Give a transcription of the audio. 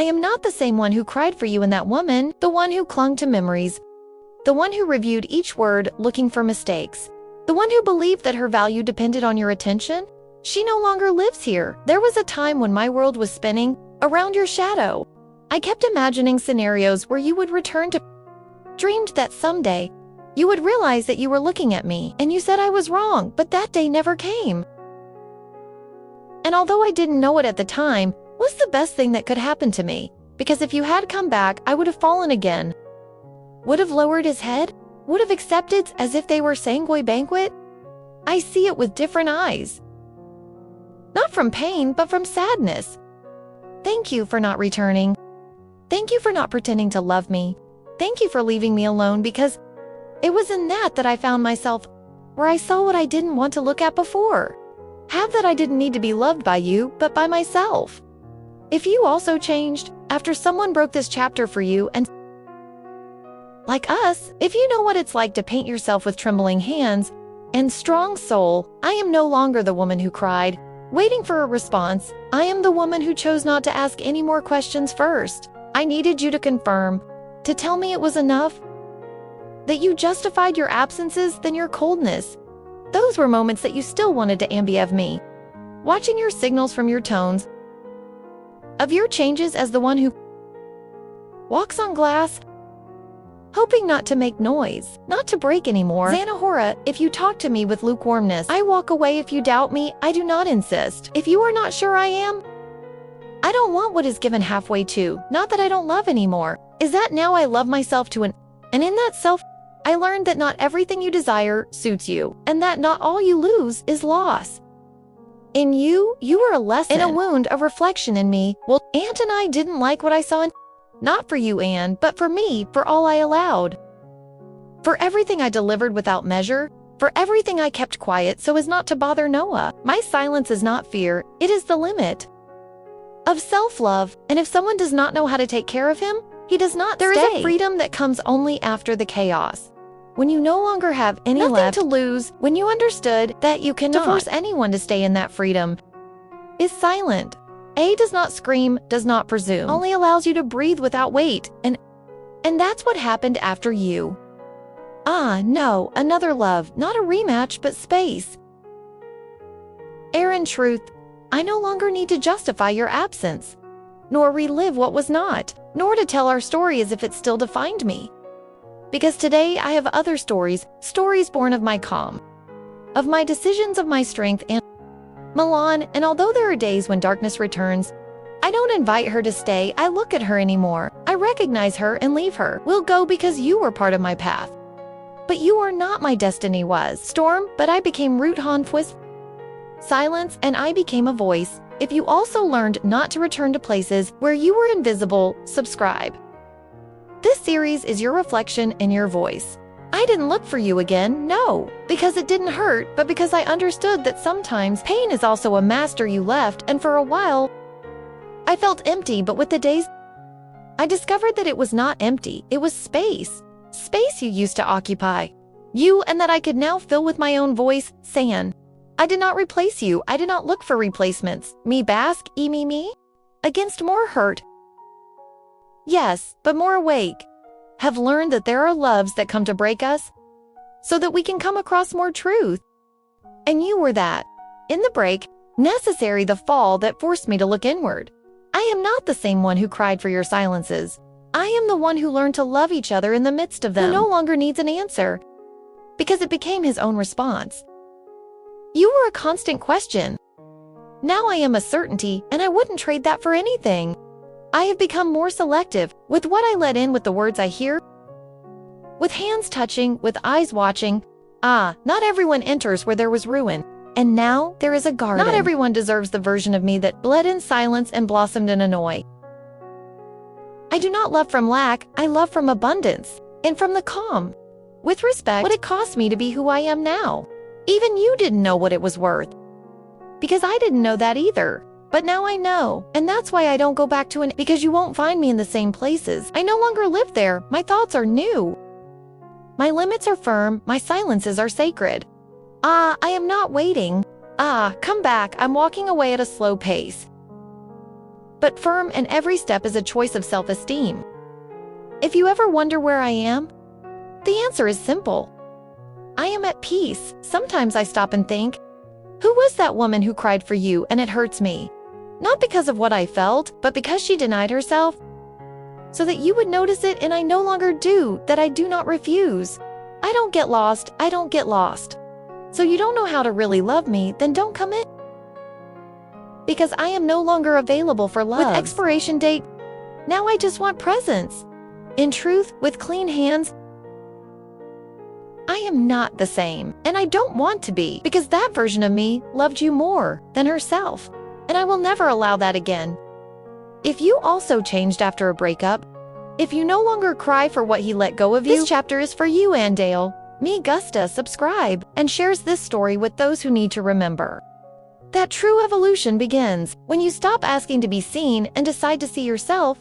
I am not the same one who cried for you and that woman, the one who clung to memories, the one who reviewed each word looking for mistakes, the one who believed that her value depended on your attention. She no longer lives here. There was a time when my world was spinning around your shadow. I kept imagining scenarios where you would return to, dreamed that someday you would realize that you were looking at me, and you said I was wrong, but that day never came. And although I didn't know it at the time, was the best thing that could happen to me, because if you had come back, I would have fallen again. Would have lowered his head? Would have accepted as if they were sanguine banquet? I see it with different eyes. Not from pain, but from sadness. Thank you for not returning. Thank you for not pretending to love me. Thank you for leaving me alone, because it was in that I found myself, where I saw what I didn't want to look at before. Have that I didn't need to be loved by you, but by myself. If you also changed after someone broke this chapter for you, and like us, if you know what it's like to paint yourself with trembling hands and strong soul, I am no longer the woman who cried, waiting for a response. I am the woman who chose not to ask any more questions first. I needed you to confirm, to tell me it was enough, that you justified your absences than your coldness. Those were moments that you still wanted to ambive me. Watching your signals from your tones, of your changes as the one who walks on glass, hoping not to make noise, not to break anymore. Xanahora, if you talk to me with lukewarmness, I walk away. If you doubt me, I do not insist. If you are not sure I am, I don't want what is given halfway to. Not that I don't love anymore. Is that now I love myself to and in that self, I learned that not everything you desire suits you, and that not all you lose is loss. In you, you were a lesson, in a wound, a reflection in me. Well, Aunt and I didn't like what I saw in, not for you, Anne, but for me, for all I allowed. For everything I delivered without measure, for everything I kept quiet so as not to bother Noah. My silence is not fear, it is the limit of self-love, and if someone does not know how to take care of him, he does not stay. There is a freedom that comes only after the chaos. When you no longer have any left to lose, when you understood that you cannot force anyone to stay in that freedom, is silent. A does not scream, does not presume, only allows you to breathe without weight, and that's what happened after you. Ah, no, another love, not a rematch, but space. Aaron, truth, I no longer need to justify your absence, nor relive what was not, nor to tell our story as if it still defined me. Because today I have other stories, stories born of my calm, of my decisions, of my strength and Milan, and although there are days when darkness returns, I don't invite her to stay. I look at her anymore. I recognize her and leave her. We'll go because you were part of my path. But you are not. My destiny was storm, but I became root Hanfwis, silence, and I became a voice. If you also learned not to return to places where you were invisible, subscribe. This series is your reflection and your voice. I didn't look for you again, no, because it didn't hurt, but because I understood that sometimes pain is also a master you left, and for a while, I felt empty, but with the days, I discovered that it was not empty, it was space. Space you used to occupy. You, and that I could now fill with my own voice, San. I did not replace you, I did not look for replacements. Me bask, me, against more hurt. Yes, but more awake. Have learned that there are loves that come to break us, so that we can come across more truth. And you were that. In the break, necessary the fall that forced me to look inward. I am not the same one who cried for your silences. I am the one who learned to love each other in the midst of them, who no longer needs an answer, because it became his own response. You were a constant question. Now I am a certainty, and I wouldn't trade that for anything. I have become more selective with what I let in, with the words I hear, with hands touching, with eyes watching. Ah, not everyone enters where there was ruin, and now there is a garden. Not everyone deserves the version of me that bled in silence and blossomed in annoy. I do not love from lack, I love from abundance, and from the calm. With respect, what it cost me to be who I am now. Even you didn't know what it was worth, because I didn't know that either. But now I know, and that's why I don't go back to because you won't find me in the same places. I no longer live there. My thoughts are new. My limits are firm. My silences are sacred. Ah, I am not waiting. Ah, come back. I'm walking away at a slow pace. but firm, and every step is a choice of self-esteem. If you ever wonder where I am, the answer is simple. I am at peace. Sometimes I stop and think, who was that woman who cried for you and it hurts me? Not because of what I felt, but because she denied herself, so that you would notice it, and I no longer do, that I do not refuse. I don't get lost, I don't get lost. So you don't know how to really love me, then don't come in. Because I am no longer available for love. With expiration date, now I just want presents. In truth, with clean hands, I am not the same, and I don't want to be, because that version of me loved you more than herself, and I will never allow that again. If you also changed after a breakup, if you no longer cry for what he let go of you, this chapter is for you, Andale. Me, Gusta, subscribe, and shares this story with those who need to remember that true evolution begins when you stop asking to be seen and decide to see yourself